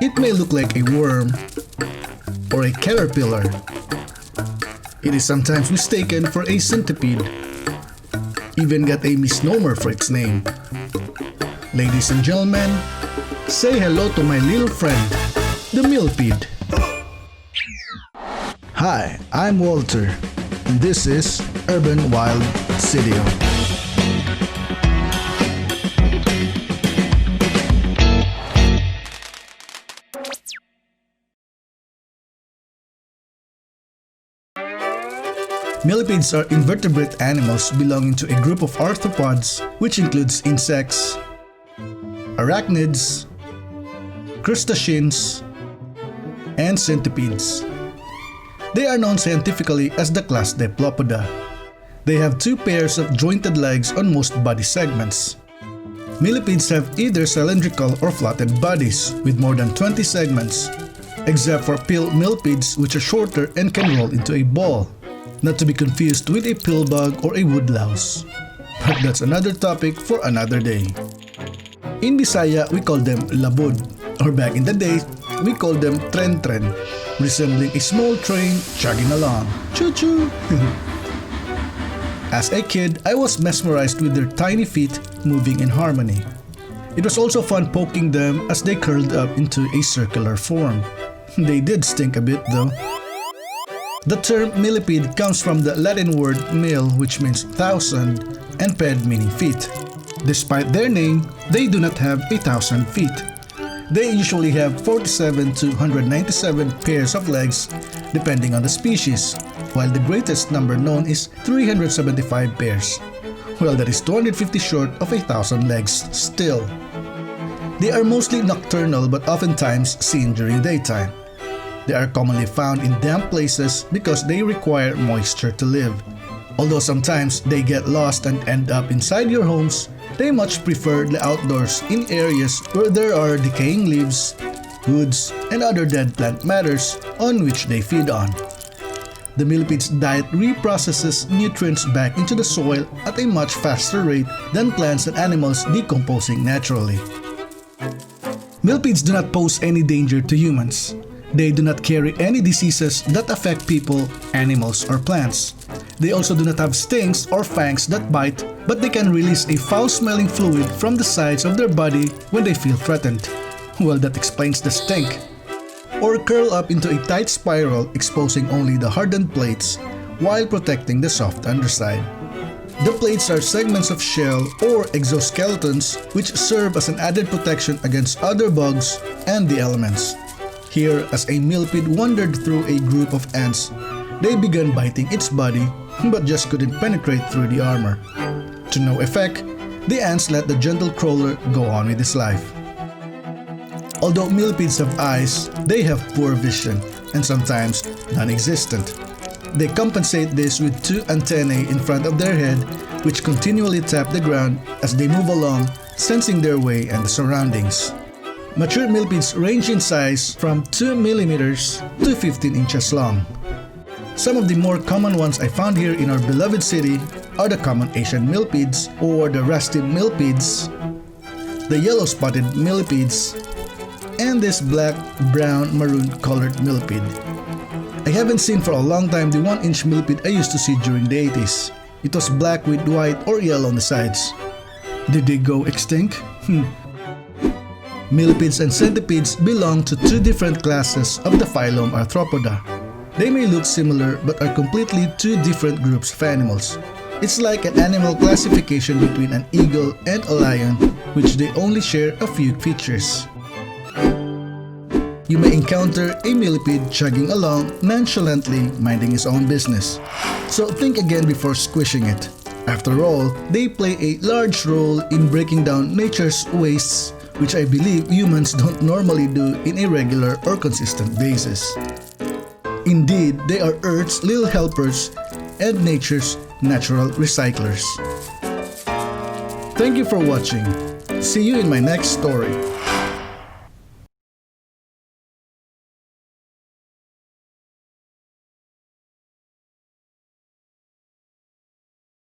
It may look like a worm or a caterpillar. It is sometimes mistaken for a centipede. Even got a misnomer for its name. Ladies and gentlemen, say hello to my little friend, the millipede. Hi, I'm Walter, and this is Urban Wilde City. Millipedes are invertebrate animals belonging to a group of arthropods which includes insects, arachnids, crustaceans, and centipedes. They are known scientifically as the class Diplopoda. They have two pairs of jointed legs on most body segments. Millipedes have either cylindrical or flattened bodies with more than 20 segments, except for pill millipedes which are shorter and can roll into a ball. Not to be confused with a pill bug or a woodlouse. But that's another topic for another day. In Bisaya, we call them labud, or back in the day, we called them tren-tren, resembling a small train chugging along. Choo-choo! As a kid, I was mesmerized with their tiny feet moving in harmony. It was also fun poking them as they curled up into a circular form. They did stink a bit though. The term millipede comes from the Latin word mil, which means thousand, and ped meaning feet. Despite their name, they do not have 1,000 feet. They usually have 47 to 197 pairs of legs, depending on the species, while the greatest number known is 375 pairs. Well, that is 250 short of 1,000 legs still. They are mostly nocturnal but oftentimes seen during daytime. They are commonly found in damp places because they require moisture to live. Although sometimes they get lost and end up inside your homes, they much prefer the outdoors in areas where there are decaying leaves, woods, and other dead plant matters on which they feed on. The millipede's diet reprocesses nutrients back into the soil at a much faster rate than plants and animals decomposing naturally. Millipedes do not pose any danger to humans. They do not carry any diseases that affect people, animals, or plants. They also do not have stings or fangs that bite, but they can release a foul-smelling fluid from the sides of their body when they feel threatened. Well, that explains the stink. Or curl up into a tight spiral exposing only the hardened plates while protecting the soft underside. The plates are segments of shell or exoskeletons which serve as an added protection against other bugs and the elements. Here, as a millipede wandered through a group of ants, they began biting its body but just couldn't penetrate through the armor. To no effect, the ants let the gentle crawler go on with his life. Although millipedes have eyes, they have poor vision and sometimes non-existent. They compensate this with two antennae in front of their head which continually tap the ground as they move along, sensing their way and the surroundings. Mature millipedes range in size from 2 millimeters to 15 inches long. Some of the more common ones I found here in our beloved city are the common Asian millipedes or the rusty millipedes, the yellow-spotted millipedes, and this black, brown, maroon colored millipede. I haven't seen for a long time the 1-inch millipede I used to see during the 80s. It was black with white or yellow on the sides. Did they go extinct? Millipedes and centipedes belong to two different classes of the phylum Arthropoda. They may look similar but are completely two different groups of animals. It's like an animal classification between an eagle and a lion, which they only share a few features. You may encounter a millipede chugging along nonchalantly minding his own business. So think again before squishing it. After all, they play a large role in breaking down nature's wastes, which I believe humans don't normally do in a regular or consistent basis. Indeed, they are Earth's little helpers and nature's natural recyclers. Thank you for watching. See you in my next story.